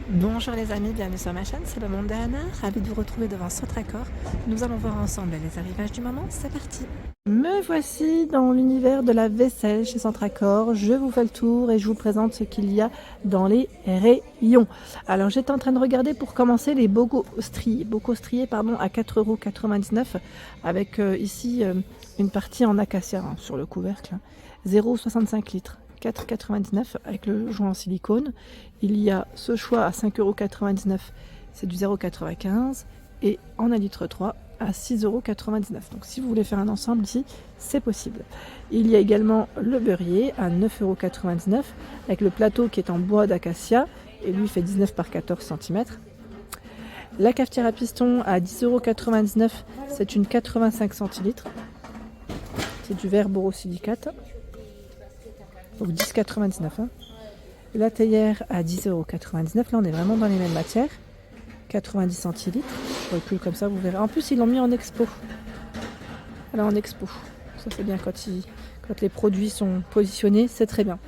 Bonjour les amis, bienvenue sur ma chaîne, c'est le monde d'Anna, ravi de vous retrouver devant Centracor. Nous allons voir ensemble les arrivages du moment, c'est parti. Me voici dans l'univers de la vaisselle chez Centracor, je vous fais le tour et je vous présente ce qu'il y a dans les rayons. Alors j'étais en train de regarder pour commencer les bocaux striés à 4,99 € avec ici une partie en acacia hein, sur le couvercle, 0,65 litres. 4,99 avec le joint en silicone. Il y a ce choix à 5,99 €, c'est du 0,95 et en 1,3 litre à 6,99 €. Donc si vous voulez faire un ensemble ici, c'est possible. Il y a également le beurrier à 9,99 € avec le plateau qui est en bois d'acacia et lui fait 19 par 14 cm. La cafetière à piston à 10,99 €, c'est une 85 centilitres. C'est du verre borosilicate. Donc 10,99 €. Hein. La théière à 10,99 €. Là, on est vraiment dans les mêmes matières. 90 centilitres. Je recule comme ça, vous verrez. En plus, ils l'ont mis en expo. Voilà, en expo. Ça, c'est bien quand les produits sont positionnés, c'est très bien.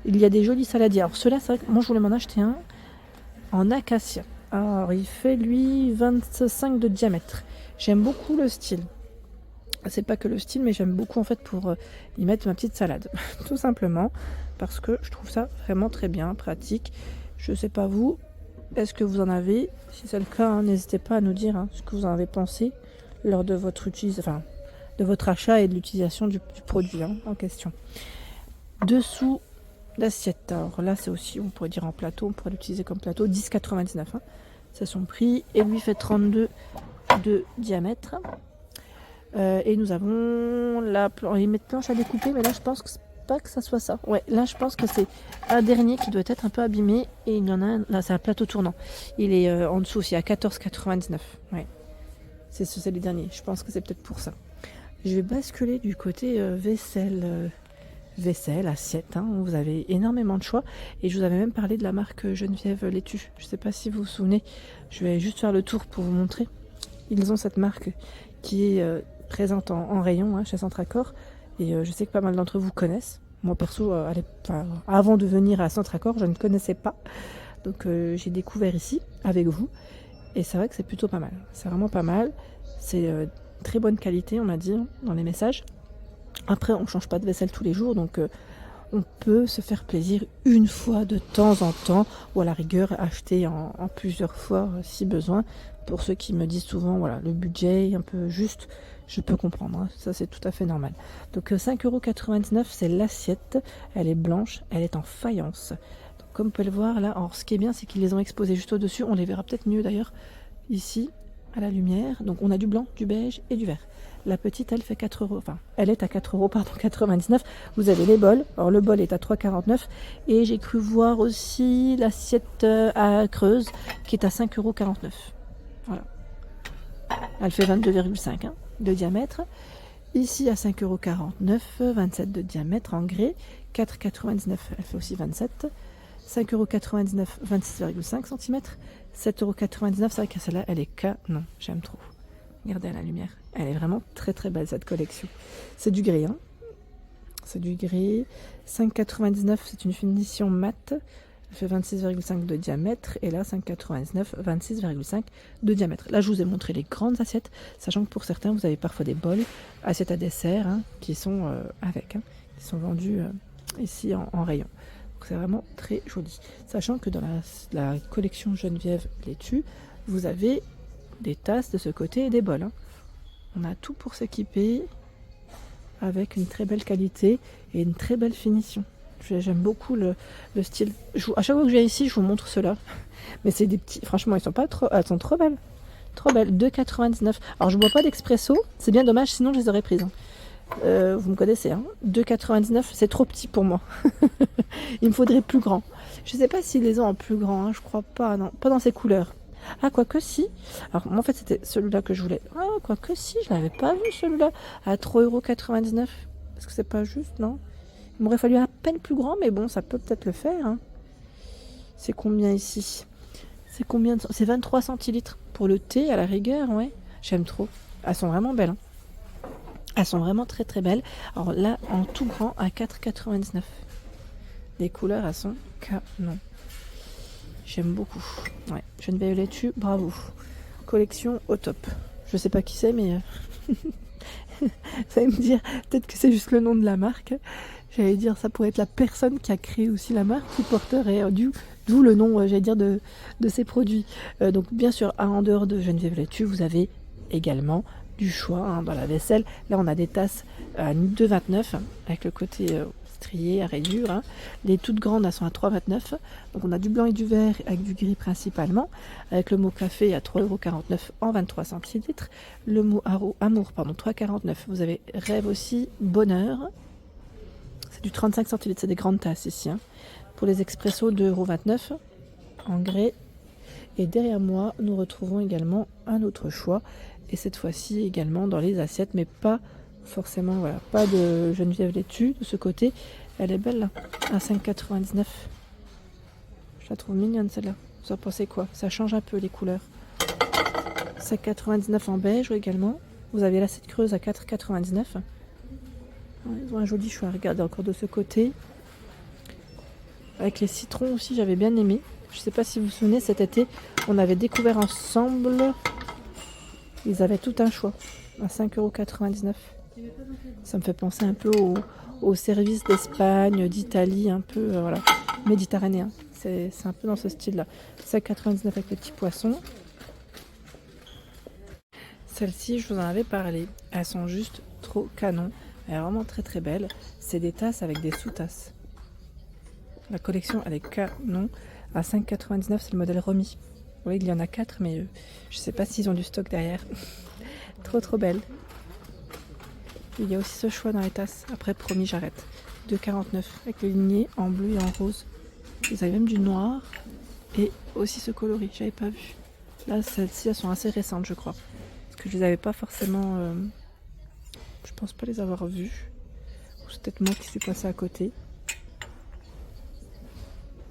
Il y a des jolis saladiers. Alors, ceux-là, c'est vrai que moi, je voulais m'en acheter un en acacia. Alors, il fait, lui, 25 de diamètre. J'aime beaucoup le style. C'est pas que le style, mais j'aime beaucoup en fait pour y mettre ma petite salade. Tout simplement parce que je trouve ça vraiment très bien, pratique. Je sais pas vous, est-ce que vous en avez? Si c'est le cas, hein, n'hésitez pas à nous dire hein, ce que vous en avez pensé lors de votre de votre achat et de l'utilisation du produit hein, en question. Dessous l'assiette, alors là c'est aussi, on pourrait dire en plateau, on pourrait l'utiliser comme plateau, 10,99 hein, c'est son prix, et lui fait 32 de diamètre. Et nous avons la planche à découper, mais là je pense que c'est pas que ça soit ça. Ouais, là je pense que c'est un dernier qui doit être un peu abîmé et il y en a un, là c'est un plateau tournant. Il est en dessous aussi à 14,99. Ouais, c'est les derniers. Je pense que c'est peut-être pour ça. Je vais basculer du côté vaisselle, assiette. Hein. Vous avez énormément de choix et je vous avais même parlé de la marque Geneviève Laitue. Je sais pas si vous vous souvenez. Je vais juste faire le tour pour vous montrer. Ils ont cette marque qui est présente en rayon hein, chez Centracor et je sais que pas mal d'entre vous connaissent. Moi perso, avant de venir à Centracor, je ne connaissais pas. Donc j'ai découvert ici avec vous et c'est vrai que c'est plutôt pas mal. C'est vraiment pas mal. C'est très bonne qualité, on m'a dit hein, dans les messages. Après, on change pas de vaisselle tous les jours, donc on peut se faire plaisir une fois de temps en temps, ou à la rigueur acheter en plusieurs fois si besoin. Pour ceux qui me disent souvent, voilà, le budget est un peu juste, je peux comprendre, hein, ça c'est tout à fait normal. Donc 5,99 €, c'est l'assiette, elle est blanche, elle est en faïence. Donc, comme vous pouvez le voir là, alors ce qui est bien, c'est qu'ils les ont exposés juste au-dessus, on les verra peut-être mieux d'ailleurs ici à la lumière. Donc on a du blanc, du beige et du vert. La petite, elle fait 4 €, enfin, elle est à 4,99 €. Vous avez les bols. Alors, le bol est à 3,49 € et j'ai cru voir aussi l'assiette à creuse qui est à 5,49 €. Voilà. Elle fait 22,5 hein, de diamètre. Ici, à 5,49 €, 27 de diamètre en grès. 4,99 €, elle fait aussi 27. 5,99 €, 26,5 cm. 7,99 €, c'est vrai que celle-là, elle est canon. J'aime trop. Regardez à la lumière. Elle est vraiment très très belle cette collection. C'est du gris. Hein. C'est du gris. 5,99 €, c'est une finition mat. Elle fait 26,5 de diamètre. Et là, 5,99 €, 26,5 de diamètre. Là, je vous ai montré les grandes assiettes. Sachant que pour certains, vous avez parfois des bols, assiettes à dessert, hein, qui sont avec. Hein, qui sont vendus ici en rayon. Donc c'est vraiment très joli. Sachant que dans la collection Geneviève Laitue, vous avez des tasses de ce côté et des bols. Hein. On a tout pour s'équiper avec une très belle qualité et une très belle finition. J'aime beaucoup le style. À chaque fois que je viens ici, je vous montre ceux-là. Mais c'est des petits. Franchement, elles sont trop belles. Trop belles. 2,99 €. Alors, je bois pas d'expresso. C'est bien dommage, sinon je les aurais prises. Hein. Vous me connaissez. Hein. 2,99 €, c'est trop petit pour moi. Il me faudrait plus grand. Je sais pas s'ils les ont en plus grand. Hein. Je crois pas. Non, pas dans ces couleurs. Ah, quoique si. Alors, moi, en fait, c'était celui-là que je voulais. Ah, quoique si, je l'avais pas vu celui-là. À 3,99 €. Parce que c'est pas juste, non? Il m'aurait fallu à peine plus grand, mais bon, ça peut peut-être le faire. Hein. C'est combien ici? C'est combien C'est 23 centilitres. Pour le thé, à la rigueur, ouais. J'aime trop. Elles sont vraiment belles. Hein. Elles sont vraiment très très belles. Alors là, en tout grand, à 4,99 €. Les couleurs, elles sont canon. j'aime beaucoup. Ouais, Geneviève Laitue, bravo. Collection au top. Je sais pas qui c'est, mais vous allez me dire, peut-être que c'est juste le nom de la marque. J'allais dire, ça pourrait être la personne qui a créé aussi la marque, qui porterait d'où le nom, j'allais dire, de ces produits. Donc bien sûr, en dehors de Geneviève Laitue, vous avez également du choix hein, dans la vaisselle. Là, on a des tasses à 2,29 avec le côté strié à rayures. Hein. Les toutes grandes, elles sont à 3,29. Donc on a du blanc et du vert avec du gris principalement. Avec le mot café à 3,49 € en 23 centilitres. Le mot amour, pardon, 3,49 €. Vous avez rêve aussi, bonheur. C'est du 35 centilitres, c'est des grandes tasses ici. Hein. Pour les expressos, 2,29 € en grès. Et derrière moi, nous retrouvons également un autre choix. Et cette fois-ci également dans les assiettes, mais pas forcément, voilà, pas de Geneviève Laitue de ce côté. Elle est belle là, à 5,99 €. Je la trouve mignonne celle-là. Vous en pensez quoi? Ça change un peu les couleurs. 5,99 € en beige également. Vous avez l'assiette creuse à 4,99 €. Ils ont un joli choix. Regardez encore de ce côté. Avec les citrons aussi, j'avais bien aimé. Je ne sais pas si vous vous souvenez, cet été, on avait découvert ensemble. Ils avaient tout un choix à 5,99 €. Ça me fait penser un peu au service d'Espagne, d'Italie, un peu voilà, méditerranéen. C'est un peu dans ce style-là. 5,99 € avec les petits poissons. Celles-ci, je vous en avais parlé. Elles sont juste trop canon. Elle est vraiment très très belle. C'est des tasses avec des sous-tasses. La collection elle est canon. À 5,99 €, c'est le modèle Romy. Vous voyez, il y en a 4, mais je sais pas s'ils ont du stock derrière. Trop trop belle. Il y a aussi ce choix dans les tasses. Après, promis, j'arrête. 2,49 € avec le ligné en bleu et en rose. Vous avez même du noir et aussi ce coloris. J'avais pas vu. Là, celles-ci, elles sont assez récentes, je crois. Parce que je les avais pas forcément... je pense pas les avoir vues. Ou c'est peut-être moi qui suis passée à côté.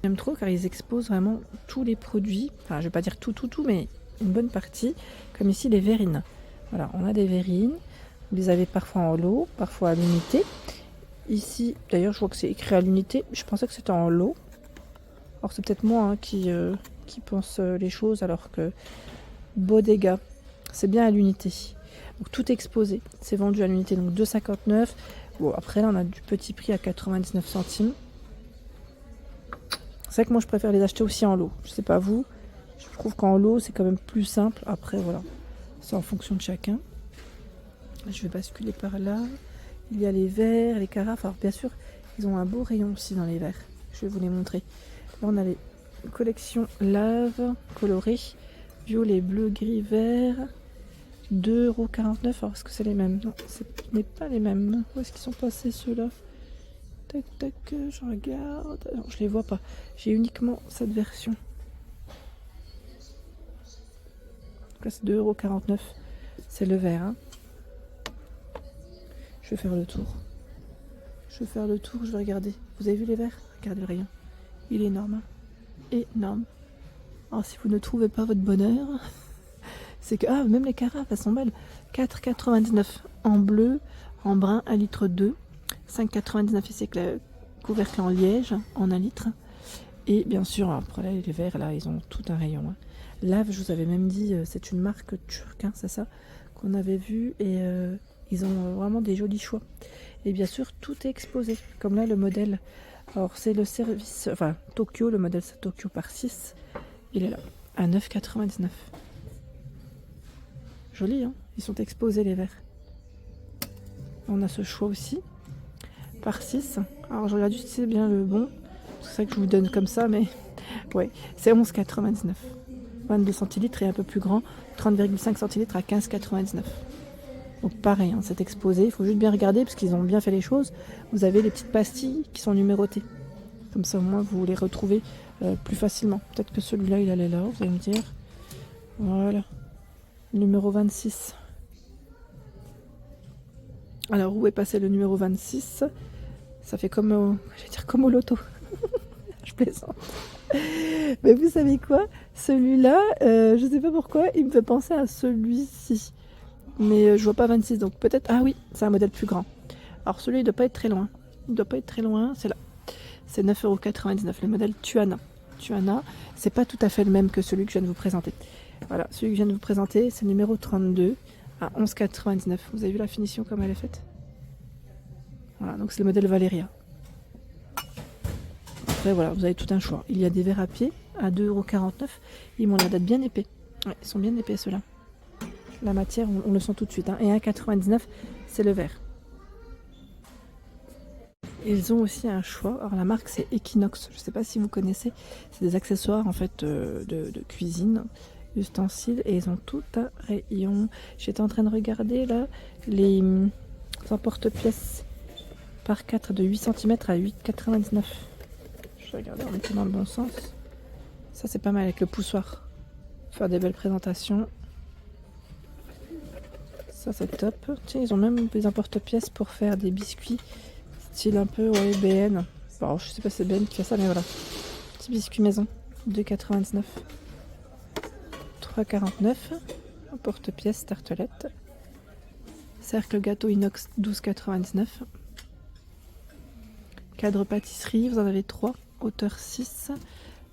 J'aime trop car ils exposent vraiment tous les produits. Enfin, je vais pas dire tout, mais une bonne partie. Comme ici, les verrines. Voilà, on a des verrines. Vous les avez parfois en lot, parfois à l'unité. Ici, d'ailleurs, je vois que c'est écrit à l'unité. Je pensais que c'était en lot. Alors, c'est peut-être moi hein, qui pense les choses, alors que Bodega, c'est bien à l'unité. Donc, tout exposé. C'est vendu à l'unité, donc 2,59 €. Bon, après, là, on a du petit prix à 99 centimes. C'est vrai que moi, je préfère les acheter aussi en lot. Je sais pas vous. Je trouve qu'en lot, c'est quand même plus simple. Après, voilà. C'est en fonction de chacun. Je vais basculer par là. Il y a les verres, les carafes. Alors bien sûr, ils ont un beau rayon aussi dans les verres. Je vais vous les montrer. Là, on a les collections lave colorées. Violet, bleu, gris, vert. 2,49 €. Alors est-ce que c'est les mêmes? Non, ce n'est pas les mêmes. Où est-ce qu'ils sont passés ceux-là? Tac, tac, je regarde. Non, je les vois pas. J'ai uniquement cette version. Donc là, c'est 2,49 €. C'est le vert. Hein. Je vais faire le tour. Je vais regarder. Vous avez vu les verres? Regardez le rayon. Il est énorme. Hein. Énorme. Alors si vous ne trouvez pas votre bonheur, c'est que... Ah, même les carafes, elles sont belles. 4,99 € en bleu, en brun, 1,2 litre. 5,99 € ici avec le couvercle en liège, en 1 litre. Et bien sûr, après là, les verres, là, ils ont tout un rayon. Hein. Lave, je vous avais même dit, c'est une marque turque, hein, c'est ça, qu'on avait vu. Et ils ont vraiment des jolis choix. Et bien sûr, tout est exposé. Comme là, le modèle. Alors, c'est le service, enfin, Tokyo, le modèle c'est Tokyo par 6. Il est là, à 9,99 €. Joli, hein. Ils sont exposés, les verres. On a ce choix aussi. Par 6. Alors, je regarde juste si c'est bien le bon. C'est ça que je vous donne comme ça, mais... Ouais, c'est 11,99 €. 22 centilitres et un peu plus grand. 30,5 centilitres à 15,99 €. Donc pareil, hein, c'est exposé. Il faut juste bien regarder parce qu'ils ont bien fait les choses. Vous avez les petites pastilles qui sont numérotées. Comme ça, au moins, vous les retrouvez plus facilement. Peut-être que celui-là, il allait là, vous allez me dire. Voilà. Numéro 26. Alors, où est passé le numéro 26? Ça fait comme comme au loto. Je plaisante. Mais vous savez quoi? Celui-là, je sais pas pourquoi, il me fait penser à celui-ci. Mais je vois pas 26, donc peut-être... Ah oui, c'est un modèle plus grand. Alors celui-là, il doit pas être très loin. C'est là. C'est 9,99 €, le modèle Tuana. tu en as. C'est pas tout à fait le même que celui que je viens de vous présenter. Voilà, celui que je viens de vous présenter, c'est le numéro 32 à 11,99 €. Vous avez vu la finition comme elle est faite? Voilà, donc c'est le modèle Valeria. Après voilà, vous avez tout un choix. Il y a des verres à pied à 2,49 €. Ils m'ont l'air d'être bien épais. Ouais, ils sont bien épais ceux-là. La matière, on le sent tout de suite. Hein. Et 1,99 €, c'est le verre. Ils ont aussi un choix. Alors la marque c'est Equinox. Je ne sais pas si vous connaissez. C'est des accessoires en fait de cuisine, ustensiles. Et ils ont tout un rayon. J'étais en train de regarder là les emporte-pièces par 4 de 8 cm à 8,99 €. Je vais regarder en étant dans le bon sens. Ça c'est pas mal avec le poussoir. Faire des belles présentations. Ça c'est top. Tiens, ils ont même des emporte-pièces pour faire des biscuits. Style un peu ouais, BN. Bon, je sais pas si c'est BN qui fait ça, mais voilà. Petit biscuit maison. 2,99 €. 3,49 €. Porte-pièce tartelette. Cercle gâteau inox 12,99 €. Cadre pâtisserie, vous en avez 3. Hauteur 6.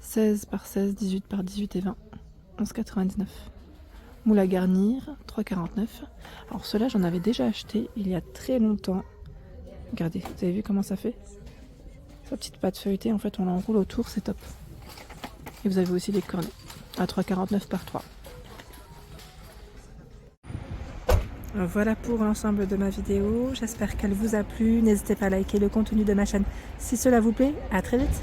16 par 16, 18 par 18 et 20. 11,99 €. Moule à garnir, 3,49 €. Alors ceux-là, j'en avais déjà acheté il y a très longtemps. Regardez, vous avez vu comment ça fait? Sa petite pâte feuilletée, en fait, on l'enroule autour, c'est top. Et vous avez aussi des cornets à 3,49 € par 3. Voilà pour l'ensemble de ma vidéo. J'espère qu'elle vous a plu. N'hésitez pas à liker le contenu de ma chaîne si cela vous plaît. À très vite.